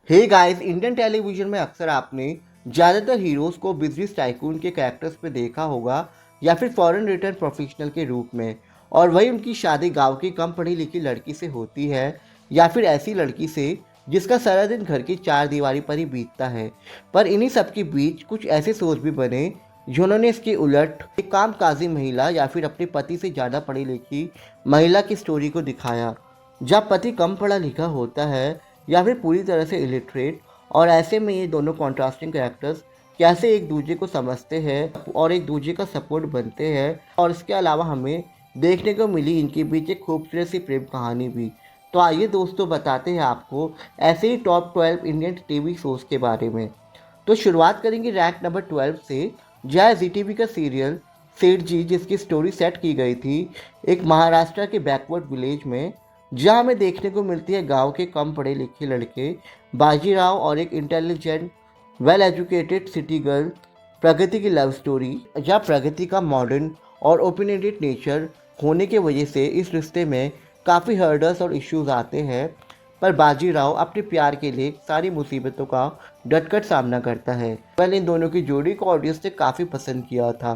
Hey guys, Indian television में अक्सर आपने ज़्यादातर हीरोज़ को बिजनेस टाइकून के कैरेक्टर्स पे देखा होगा या फिर फॉरेन रिटर्न प्रोफेशनल के रूप में। और वही उनकी शादी गांव की कम पढ़ी लिखी लड़की से होती है या फिर ऐसी लड़की से जिसका सारा दिन घर की चार दीवारी पर ही बीतता है। पर इन्हीं सब के बीच कुछ ऐसे सोच भी बने जिन्होंने इसके उलट एक कामकाजी महिला या फिर अपने पति से ज़्यादा पढ़ी लिखी महिला की स्टोरी को दिखाया। जब पति कम पढ़ा लिखा होता है या फिर पूरी तरह से इलिटरेट, और ऐसे में ये दोनों कॉन्ट्रास्टिंग कैरेक्टर्स कैसे एक दूसरे को समझते हैं और एक दूसरे का सपोर्ट बनते हैं। और इसके अलावा हमें देखने को मिली इनके बीच एक खूबसूरत सी प्रेम कहानी भी। तो आइए दोस्तों, बताते हैं आपको ऐसे ही टॉप 12 इंडियन टीवी शोज़ के बारे में। तो शुरुआत करेंगे रैंक नंबर 12 से, जहाँ जी टीवी का सीरियल सेठ जी, जिसकी स्टोरी सेट की गई थी एक महाराष्ट्र के बैकवर्ड विलेज में, जहाँ हमें देखने को मिलती है गांव के कम पढ़े लिखे लड़के बाजीराव और एक intelligent well educated city girl Pragati की लव स्टोरी। जहाँ प्रगति का मॉडर्न और ओपिनियटेड नेचर होने की वजह से इस रिश्ते में काफ़ी हर्डल्स और इश्यूज आते हैं, पर बाजीराव अपने प्यार के लिए सारी मुसीबतों का डटकर सामना करता है। पहले इन दोनों की जोड़ी को ऑडियंस ने काफ़ी पसंद किया था।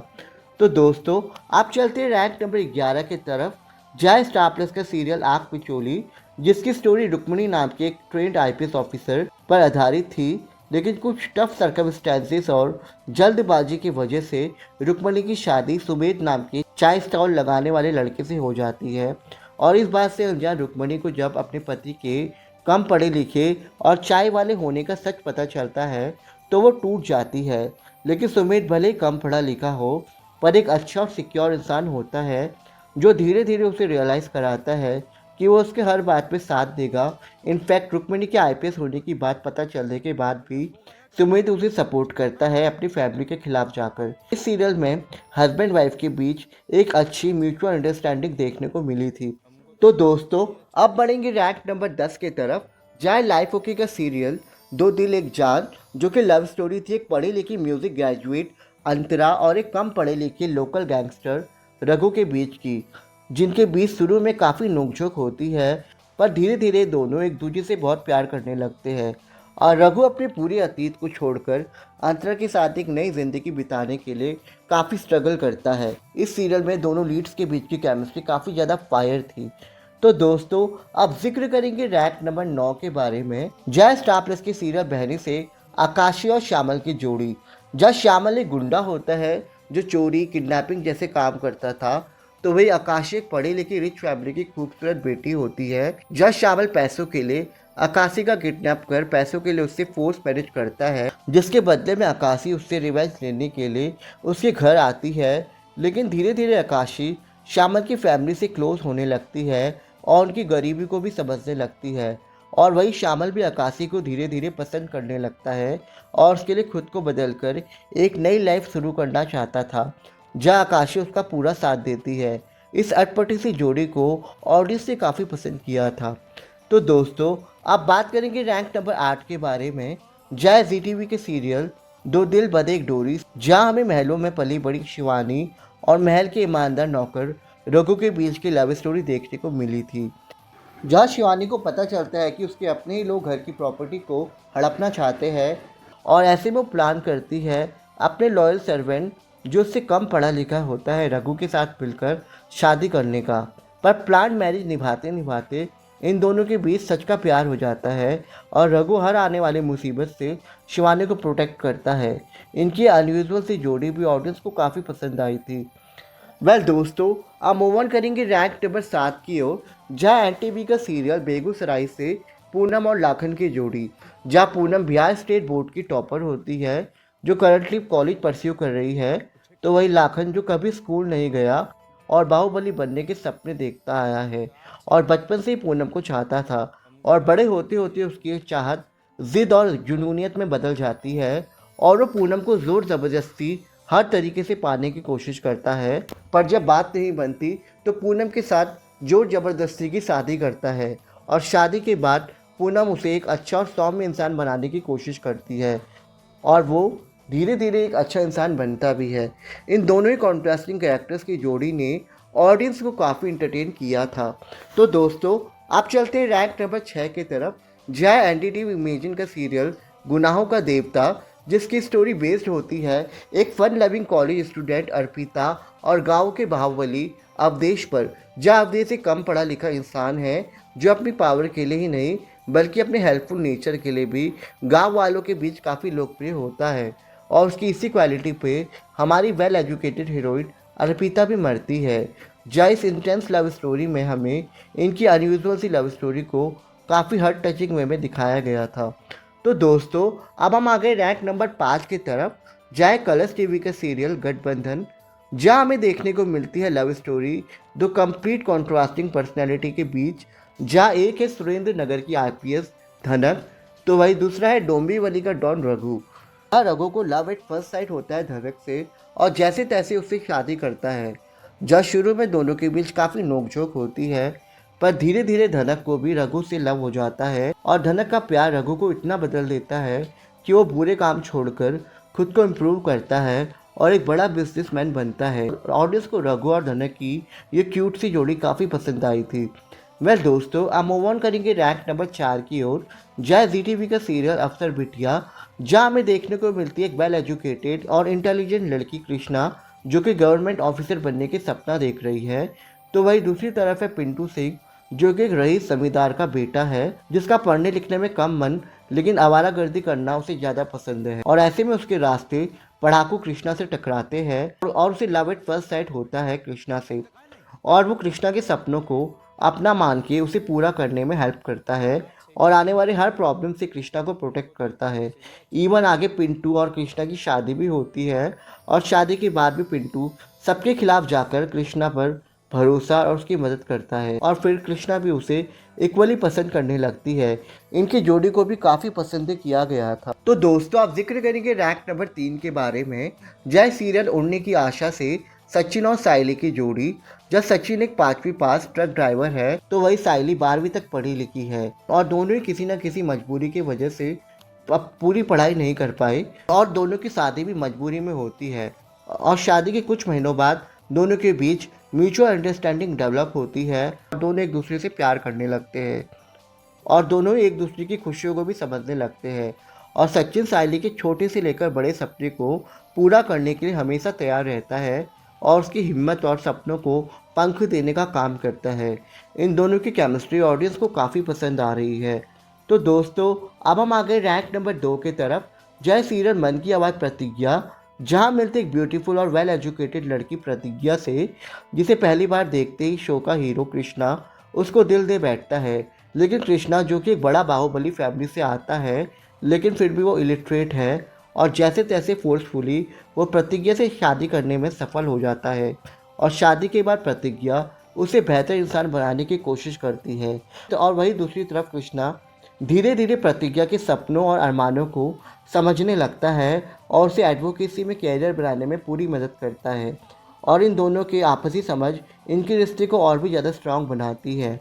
तो दोस्तों, आप चलते हैं रैंक नंबर 11 की तरफ, जय स्टार प्लस का सीरियल आग पिचोली, जिसकी स्टोरी रुक्मिणी नाम के एक ट्रेंड आईपीएस ऑफिसर पर आधारित थी। लेकिन कुछ टफ सर्कमस्टेंसेस और जल्दबाजी की वजह से रुक्मिणी की शादी सुमेध नाम के चाय स्टॉल लगाने वाले लड़के से हो जाती है। और इस बात से अनजान रुक्मिणी को जब अपने पति के कम पढ़े लिखे और चाय वाले होने का सच पता चलता है तो वो टूट जाती है। लेकिन सुमेध भले ही कम पढ़ा लिखा हो, पर एक अच्छा और सिक्योर इंसान होता है जो धीरे धीरे उसे रियलाइज़ कराता है कि वो उसके हर बात पे साथ देगा। इनफैक्ट रुक्मिणी के आईपीएस होने की बात पता चलने के बाद भी सुमित उसे सपोर्ट करता है अपनी फैमिली के खिलाफ जाकर। इस सीरियल में हस्बैंड वाइफ के बीच एक अच्छी म्यूचुअल अंडरस्टैंडिंग देखने को मिली थी। तो दोस्तों, अब बढ़ेंगे रैंक नंबर 10 की तरफ, जहाँ लाइफ ओके का सीरियल दो दिल एक जान, जो कि लव स्टोरी थी एक पढ़ी लिखी म्यूजिक ग्रेजुएट अंतरा और एक कम पढ़े लिखे लोकल गैंगस्टर रघु के बीच की, जिनके बीच शुरू में काफ़ी नोकझोंक होती है, पर धीरे धीरे दोनों एक दूसरे से बहुत प्यार करने लगते हैं। और रघु अपने पूरे अतीत को छोड़कर अंतरा के साथ एक नई जिंदगी बिताने के लिए काफ़ी स्ट्रगल करता है। इस सीरियल में दोनों लीड्स के बीच की केमिस्ट्री काफ़ी ज़्यादा फायर थी। तो दोस्तों, अब जिक्र करेंगे रैंक नंबर 9 के बारे में, जय स्टार प्लस की सीरियल बहनी से आकाशी और श्यामल की जोड़ी। जहाँ श्यामल एक गुंडा होता है जो चोरी किडनैपिंग जैसे काम करता था, तो वही आकाशी एक पढ़ी लिखी रिच फैमिली की खूबसूरत बेटी होती है। जहाँ श्यामल पैसों के लिए आकाशी का किडनैप कर पैसों के लिए उससे फोर्स मैरिज करता है, जिसके बदले में आकाशी उससे रिवेंज लेने के लिए उसके घर आती है। लेकिन धीरे धीरे आकाशी श्यामल की फैमिली से क्लोज होने लगती है और उनकी गरीबी को भी समझने लगती है। और वही श्यामल भी आकाशी को धीरे धीरे पसंद करने लगता है और उसके लिए खुद को बदलकर एक नई लाइफ शुरू करना चाहता था, जहाँ आकाशी उसका पूरा साथ देती है। इस अटपटी सी जोड़ी को ऑडियंस ने काफ़ी पसंद किया था। तो दोस्तों, अब बात करेंगे रैंक नंबर 8 के बारे में, जय जी टीवी के सीरियल दो दिल बदे एक डोरी, जहाँ हमें महलों में पली बड़ी शिवानी और महल के ईमानदार नौकर रघु के बीच की लव स्टोरी देखने को मिली थी। जहाँ शिवानी को पता चलता है कि उसके अपने ही लोग घर की प्रॉपर्टी को हड़पना चाहते हैं, और ऐसे में वो प्लान करती है अपने लॉयल सर्वेंट जो उससे कम पढ़ा लिखा होता है रघु के साथ मिलकर शादी करने का। पर प्लान मैरिज निभाते निभाते इन दोनों के बीच सच का प्यार हो जाता है और रघु हर आने वाली मुसीबत से शिवानी को प्रोटेक्ट करता है। इनकी अनयूजुअल सी जोड़ी भी ऑडियंस को काफ़ी पसंद आई थी। दोस्तों, अब मूव ऑन करेंगे रैंक नंबर 7 की ओर, जहाँ एनटीवी का सीरियल बेगूसराय से पूनम और लाखन की जोड़ी। जहाँ पूनम बिहार स्टेट बोर्ड की टॉपर होती है जो करंटली कॉलेज परस्यू कर रही है, तो वही लाखन जो कभी स्कूल नहीं गया और बाहुबली बनने के सपने देखता आया है और बचपन से ही पूनम को चाहता था, और बड़े होते होते उसकी एक चाहत जिद और जुनूनियत में बदल जाती है और वो पूनम को ज़ोर ज़बरदस्ती हर तरीके से पाने की कोशिश करता है। पर जब बात नहीं बनती तो पूनम के साथ जोर ज़बरदस्ती की शादी करता है, और शादी के बाद पूनम उसे एक अच्छा और सौम्य इंसान बनाने की कोशिश करती है और वो धीरे धीरे एक अच्छा इंसान बनता भी है। इन दोनों ही कॉन्ट्रास्टिंग कैरेक्टर्स की जोड़ी ने ऑडियंस को काफ़ी इंटरटेन किया था। तो दोस्तों, आप चलते हैं रैंक नंबर 6 की तरफ, जय एनडीटीवी इमेजिन का सीरियल गुनाहों का देवता, जिसकी स्टोरी बेस्ड होती है एक fun loving college student Arpita और गांव के बाहुबली अवधेश पर, जहां अवधेश एक कम पढ़ा लिखा इंसान है जो अपनी पावर के लिए ही नहीं बल्कि अपने हेल्पफुल नेचर के लिए भी गांव वालों के बीच काफ़ी लोकप्रिय होता है। और उसकी इसी क्वालिटी पे हमारी वेल एजुकेटेड हीरोइन अर्पिता भी मरती है। जहाँ इस इंटेंस लव स्टोरी में हमें इनकी अनयूजुअल सी लव स्टोरी को काफ़ी हार्ट टचिंग वे में दिखाया गया था। तो दोस्तों, अब हम आ गए रैंक नंबर 5 की तरफ, जहाँ कलर्स टीवी का सीरियल गठबंधन, जहाँ हमें देखने को मिलती है लव स्टोरी दो कंप्लीट कॉन्ट्रास्टिंग पर्सनैलिटी के बीच, जहाँ एक है सुरेंद्र नगर की आईपीएस धनक, तो वही दूसरा है डोंबिवली का डॉन रघु। रघु को लव एट फर्स्ट साइट होता है धनक से और जैसे तैसे उससे शादी करता है। जब शुरू में दोनों के बीच काफ़ी नोकझोंक होती है, पर धीरे धीरे धनक को भी रघु से लव हो जाता है और धनक का प्यार रघु को इतना बदल देता है कि वो बुरे काम छोड़कर खुद को इम्प्रूव करता है और एक बड़ा बिजनेसमैन बनता है। ऑडियंस को रघु और धनक की ये क्यूट सी जोड़ी काफ़ी पसंद आई थी। वेल दोस्तों, आप मूव ऑन करेंगे रैंक नंबर 4 की ओर, जहाँ जी टीवी का सीरियल अफसर बिटिया, जहाँ हमें देखने को मिलती है एक वेल एजुकेटेड और इंटेलिजेंट लड़की कृष्णा, जो कि गवर्नमेंट ऑफिसर बनने के सपना देख रही है। तो वही दूसरी तरफ है पिंटू सिंह, जो कि एक रईस जमींदार का बेटा है, जिसका पढ़ने लिखने में कम मन लेकिन आवारागर्दी करना उसे ज़्यादा पसंद है। और ऐसे में उसके रास्ते पढ़ाकू कृष्णा से टकराते हैं और उसे लव एट फर्स्ट साइट होता है कृष्णा से, और वो कृष्णा के सपनों को अपना मान के उसे पूरा करने में हेल्प करता है और आने वाले हर प्रॉब्लम से कृष्णा को प्रोटेक्ट करता है। इवन आगे पिंटू और कृष्णा की शादी भी होती है और शादी के बाद भी पिंटू सबके खिलाफ जाकर कृष्णा पर भरोसा और उसकी मदद करता है और फिर कृष्णा भी उसे इक्वली पसंद करने लगती है। इनकी जोड़ी को भी काफ़ी पसंद किया गया था। तो दोस्तों, आप जिक्र करेंगे रैंक नंबर 3 के बारे में, जय सीरियल उड़ने की आशा से सचिन और साइली की जोड़ी। जब सचिन एक 5वीं पास ट्रक ड्राइवर है तो वही साइली 12वीं तक पढ़ी लिखी है और दोनों ही किसी न किसी मजबूरी की वजह से अब पूरी पढ़ाई नहीं कर पाए और दोनों की शादी भी मजबूरी में होती है। और शादी के कुछ महीनों बाद दोनों के बीच म्यूचुअल अंडरस्टैंडिंग डेवलप होती है और दोनों एक दूसरे से प्यार करने लगते हैं और दोनों ही एक दूसरे की खुशियों को भी समझने लगते हैं। और सचिन साइली के छोटे से लेकर बड़े सपने को पूरा करने के लिए हमेशा तैयार रहता है और उसकी हिम्मत और सपनों को पंख देने का काम करता है। इन दोनों की केमिस्ट्री ऑडियंस को काफ़ी पसंद आ रही है। तो दोस्तों, अब हम आ गए रैंक नंबर 2 की तरफ, जय सीरियल मन की आवाज़ प्रतिज्ञा, जहां मिलते एक ब्यूटीफुल और वेल एजुकेटेड लड़की प्रतिज्ञा से, जिसे पहली बार देखते ही शो का हीरो कृष्णा उसको दिल दे बैठता है। लेकिन कृष्णा, जो कि एक बड़ा बाहुबली फैमिली से आता है, लेकिन फिर भी वो इलिटरेट है और जैसे तैसे फोर्सफुली वो प्रतिज्ञा से शादी करने में सफल हो जाता है और शादी के बाद प्रतिज्ञा उसे बेहतर इंसान बनाने की कोशिश करती है। तो और वही दूसरी तरफ कृष्णा धीरे धीरे प्रतिज्ञा के सपनों और अरमानों को समझने लगता है और उसे एडवोकेसी में कैरियर बनाने में पूरी मदद करता है और इन दोनों की आपसी समझ इनके रिश्ते को और भी ज़्यादा स्ट्रांग बनाती है।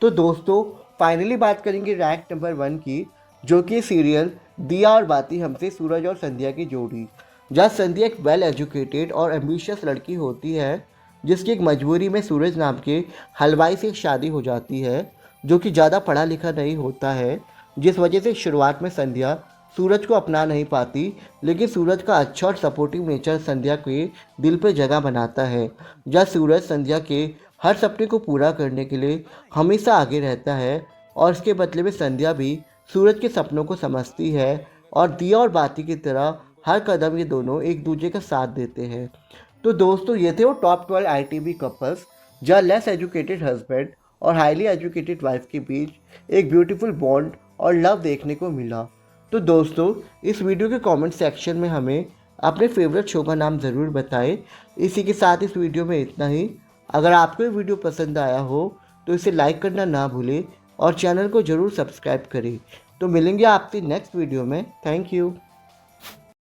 तो दोस्तों, फाइनली बात करेंगे रैंक नंबर 1 की, जो कि सीरियल दिया और बाती हमसे, सूरज और संध्या की जोड़ी। जहाँ संध्या एक वेल एजुकेटेड और एम्बिशियस लड़की होती है, जिसकी एक मजबूरी में सूरज नाम के हलवाई से शादी हो जाती है, जो कि ज़्यादा पढ़ा लिखा नहीं होता है, जिस वजह से शुरुआत में संध्या सूरज को अपना नहीं पाती। लेकिन सूरज का अच्छा और सपोर्टिव नेचर संध्या के दिल पर जगह बनाता है, जहाँ सूरज संध्या के हर सपने को पूरा करने के लिए हमेशा आगे रहता है और इसके बदले में संध्या भी सूरज के सपनों को समझती है और दिया और बाती की तरह हर कदम ये दोनों एक दूसरे का साथ देते हैं। तो दोस्तों, ये थे वो टॉप 12 आईटीवी कपल्स, जहाँ लेस एजुकेटेड हस्बैंड और हाईली एजुकेटेड वाइफ के बीच एक ब्यूटीफुल बॉन्ड और लव देखने को मिला। तो दोस्तों, इस वीडियो के कमेंट सेक्शन में हमें अपने फेवरेट शो का नाम ज़रूर बताएं। इसी के साथ इस वीडियो में इतना ही। अगर आपको ये वीडियो पसंद आया हो तो इसे लाइक करना ना भूलें और चैनल को ज़रूर सब्सक्राइब करें। तो मिलेंगे आपसे नेक्स्ट वीडियो में। Thank you.